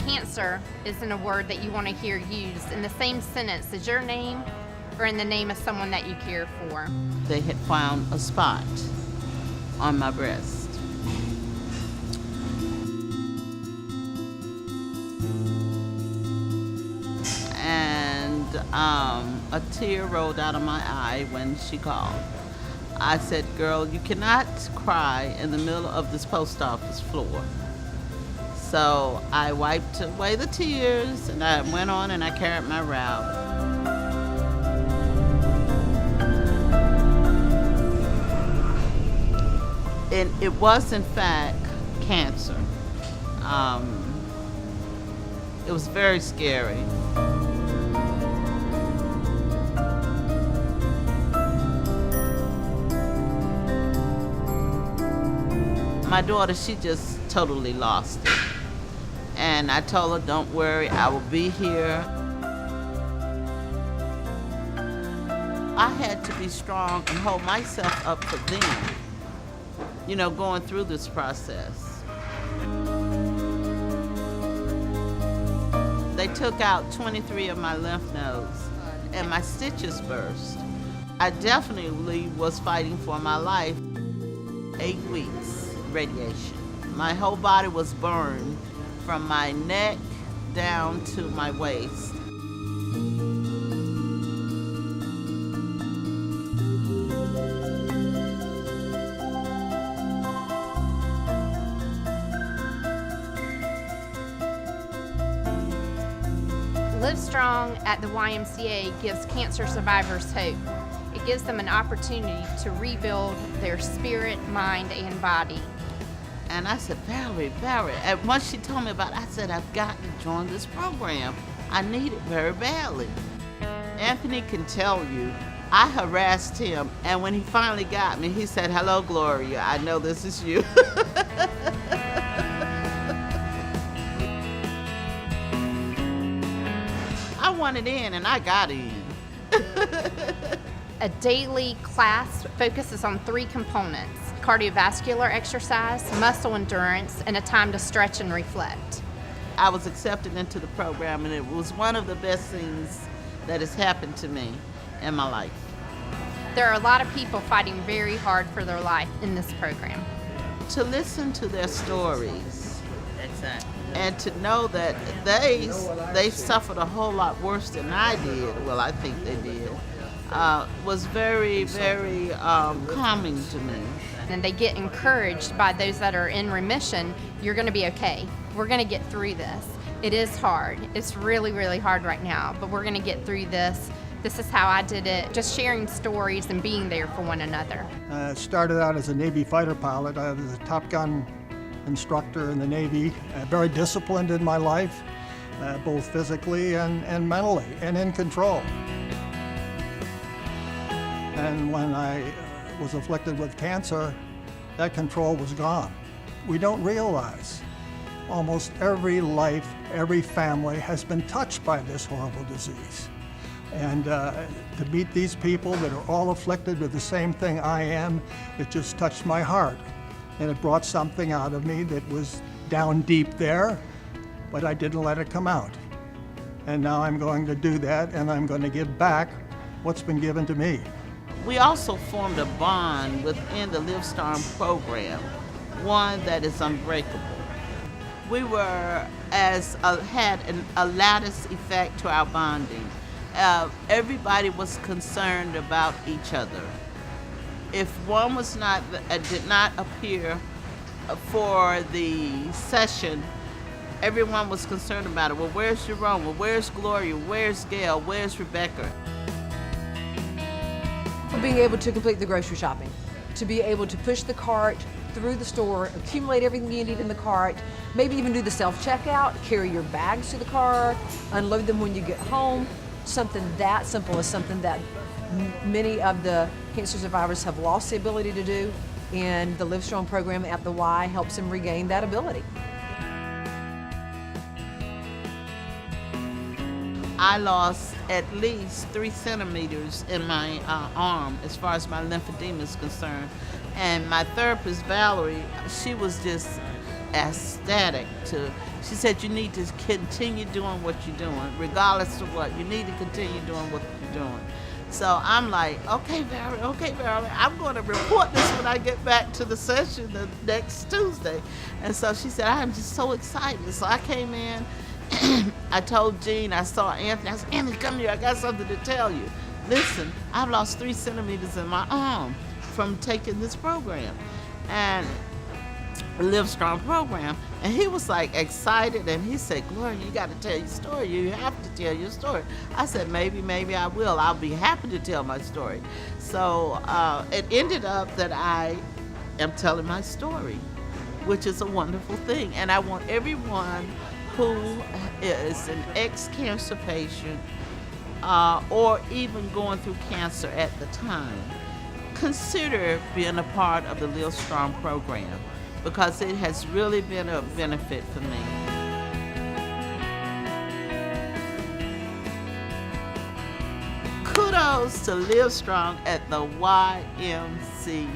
cancer isn't a word that you want to hear used in the same sentence as your name or in the name of someone that you care for. They had found a spot on my breast. And a tear rolled out of my eye when she called. I said, girl, you cannot cry in the middle of this post office floor. So I wiped away the tears and I went on and I carried my route. And it was in fact cancer. It was very scary. My daughter, she just totally lost it. And I told her, don't worry, I will be here. I had to be strong and hold myself up for them, you know, going through this process. They took out 23 of my lymph nodes and my stitches burst. I definitely was fighting for my life. 8 weeks. Radiation. My whole body was burned from my neck down to my waist. LiveStrong at the YMCA gives cancer survivors hope. It gives them an opportunity to rebuild their spirit, mind, and body. And I said, Valerie, and once she told me about it, I said, I've got to join this program. I need it very badly. Anthony can tell you, I harassed him, and when he finally got me, he said, hello, Gloria, I know this is you. I wanted in, and I got in. A daily class focuses on 3 components: cardiovascular exercise, muscle endurance, and a time to stretch and reflect. I was accepted into the program, and it was one of the best things that has happened to me in my life. There are a lot of people fighting very hard for their life in this program. To listen to their stories, and to know that they suffered a whole lot worse than I did, well, I think they did, was very, very calming to me. And they get encouraged by those that are in remission. You're going to be okay. We're going to get through this. It is hard. It's really, really hard right now, but we're going to get through this. This is how I did it, just sharing stories and being there for one another. Started out as a Navy fighter pilot. I was a Top Gun instructor in the Navy, very disciplined in my life, both physically and mentally, and in control. And when I was afflicted with cancer, that control was gone. We don't realize almost every life, every family has been touched by this horrible disease. And to meet these people that are all afflicted with the same thing I am, it just touched my heart. And it brought something out of me that was down deep there, but I didn't let it come out. And now I'm going to do that, and I'm going to give back what's been given to me. We also formed a bond within the LiveStrong program, one that is unbreakable. We had a lattice effect to our bonding. Everybody was concerned about each other. If one did not appear for the session, everyone was concerned about it. Well, where's Jerome? Well, where's Gloria? Where's Gail? Where's Rebecca? For being able to complete the grocery shopping, to be able to push the cart through the store, accumulate everything you need in the cart, maybe even do the self-checkout, carry your bags to the car, unload them when you get home. Something that simple is something that many of the cancer survivors have lost the ability to do, and the LiveStrong program at the Y helps them regain that ability. I lost at least 3 centimeters in my arm as far as my lymphedema is concerned. And my therapist, Valerie, she was just ecstatic to She said, you need to continue doing what you're doing, regardless of what. You need to continue doing what you're doing. So I'm like, okay, Valerie, I'm going to report this when I get back to the session the next Tuesday. And so she said, I'm just so excited. So I came in, I told Jean, I saw Anthony, I said, Anthony, come here, I got something to tell you. Listen, I've lost 3 centimeters in my arm from taking this program. And LiveStrong program, and he was like excited, and he said, Gloria, you got to tell your story. You have to tell your story. I said, maybe I will. I'll be happy to tell my story. So it ended up that I am telling my story, which is a wonderful thing. And I want everyone who is an ex-cancer patient or even going through cancer at the time, consider being a part of the LiveStrong program, because it has really been a benefit for me. Kudos to LiveStrong at the YMCA.